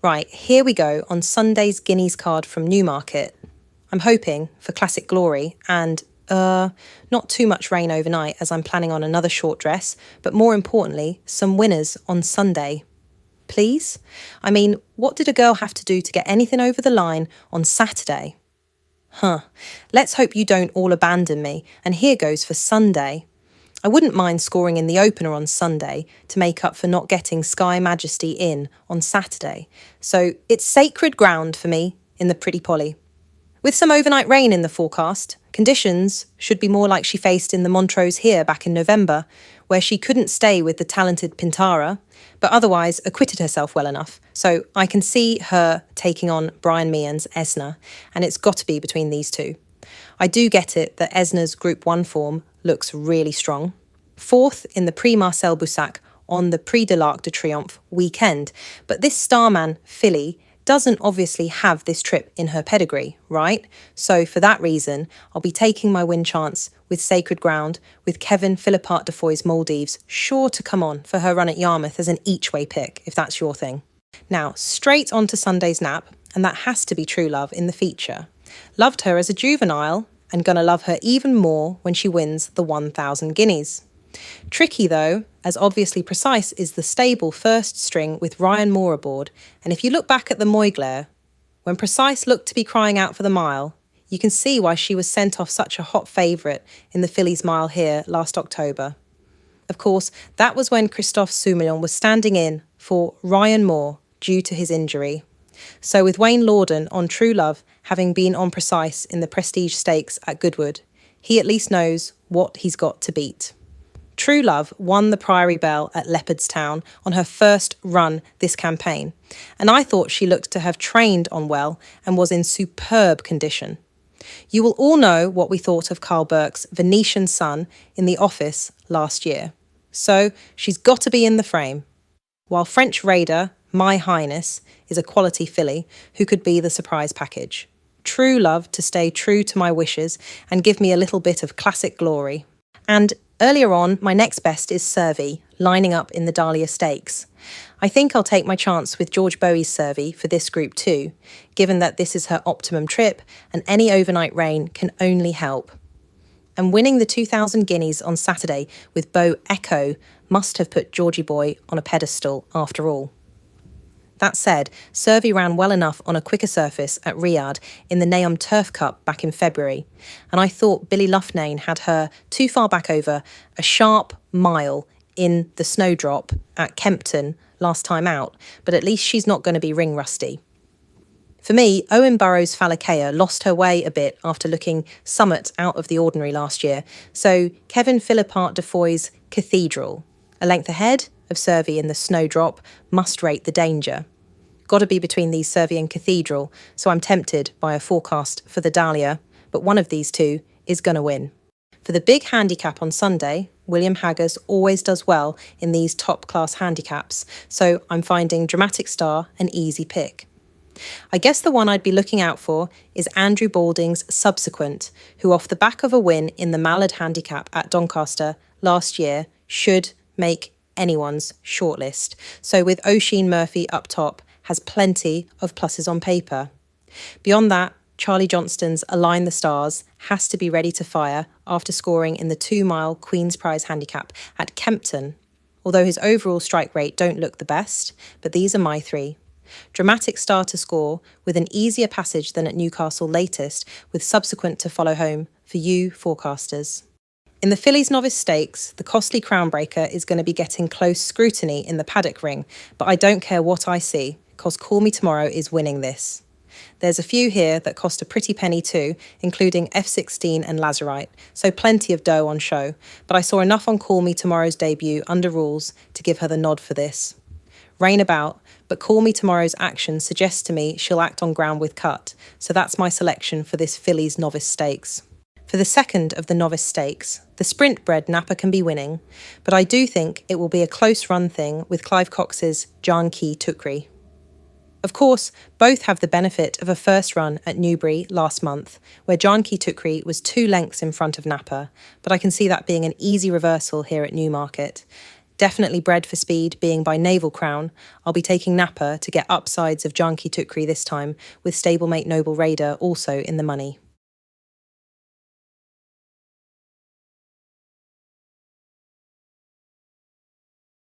Right, here we go on Sunday's Guineas card from Newmarket. I'm hoping for classic glory and, not too much rain overnight as I'm planning on another short dress, but more importantly, some winners on Sunday. Please? I mean, what did a girl have to do to get anything over the line on Saturday? Let's hope you don't all abandon me, and here goes for Sunday. I wouldn't mind scoring in the opener on Sunday to make up for not getting Sky Majesty in on Saturday. So it's sacred ground for me in the Pretty Polly. With some overnight rain in the forecast, conditions should be more like she faced in the Montrose here back in November, where she couldn't stay with the talented Pintara, but otherwise acquitted herself well enough. So I can see her taking on Brian Meehan's Esna, and it's got to be between these two. I do get it that Esna's Group 1 form looks really strong. Fourth in the Prix Marcel Boussac on the Prix de l'Arc de Triomphe weekend, but this Starman filly doesn't obviously have this trip in her pedigree, right? So for that reason, I'll be taking my win chance with Sacred Ground, with Kevin Philippart de Foy's Maldives sure to come on for her run at Yarmouth as an each-way pick, if that's your thing. Now, straight on to Sunday's nap, and that has to be True Love in the feature. Loved her as a juvenile, and gonna love her even more when she wins the 1,000 guineas. Tricky though, as obviously Precise is the stable first string with Ryan Moore aboard, and if you look back at the Moiglaire, when Precise looked to be crying out for the mile, you can see why she was sent off such a hot favourite in the Fillies mile here last October. Of course, that was when Christophe Soumillon was standing in for Ryan Moore due to his injury. So with Wayne Lorden on True Love having been on Precise in the Prestige Stakes at Goodwood, he at least knows what he's got to beat. True Love won the Priory Bell at Leopardstown on her first run this campaign, and I thought she looked to have trained on well and was in superb condition. You will all know what we thought of Carl Burke's Venetian Sun in the office last year, so she's got to be in the frame. While French Raider, My Highness, is a quality filly who could be the surprise package. True Love to stay true to my wishes and give me a little bit of classic glory. And earlier on, my next best is Survey, lining up in the Dahlia Stakes. I think I'll take my chance with George Bowie's Survey for this Group 2, given that this is her optimum trip and any overnight rain can only help. And winning the 2,000 guineas on Saturday with Beau Echo must have put Georgie Boy on a pedestal after all. That said, Survey ran well enough on a quicker surface at Riyadh in the Neom Turf Cup back in February, and I thought Billy Loughnane had her too far back over a sharp mile in the snowdrop at Kempton last time out, but at least she's not going to be ring rusty. For me, Owen Burrows' Falakea lost her way a bit after looking somewhat out of the ordinary last year, so Kevin Philippart de Foy's Cathedral, a length ahead of Survey in the snowdrop, must rate the danger. Got to be between these Survey and Cathedral, so I'm tempted by a forecast for the Dahlia, but one of these two is going to win. For the big handicap on Sunday, William Haggas always does well in these top-class handicaps, so I'm finding Dramatic Star an easy pick. I guess the one I'd be looking out for is Andrew Balding's Subsequent, who off the back of a win in the Mallard Handicap at Doncaster last year should make anyone's shortlist. So with Oisin Murphy up top, has plenty of pluses on paper. Beyond that, Charlie Johnston's Align the Stars has to be ready to fire after scoring in the 2-mile Queen's Prize Handicap at Kempton, although his overall strike rate don't look the best, but these are my three. Dramatic Star to score with an easier passage than at Newcastle latest, with Subsequent to follow home for you forecasters. In the Fillies Novice Stakes, the costly Crownbreaker is going to be getting close scrutiny in the paddock ring, but I don't care what I see, because Call Me Tomorrow is winning this. There's a few here that cost a pretty penny too, including F16 and Lazarite, so plenty of dough on show, but I saw enough on Call Me Tomorrow's debut under rules to give her the nod for this. Rain about, but Call Me Tomorrow's action suggests to me she'll act on ground with cut, so that's my selection for this Fillies Novice Stakes. For the second of the Novice Stakes, the sprint-bred Napa can be winning, but I do think it will be a close run thing with Clive Cox's Janki Tukri. Of course, both have the benefit of a first run at Newbury last month, where Janki Tukri was 2 lengths in front of Napa, but I can see that being an easy reversal here at Newmarket. definitely bred for speed, being by Naval Crown, I'll be taking Napa to get upsides of Janki Tukri this time, with stablemate Noble Raider also in the money.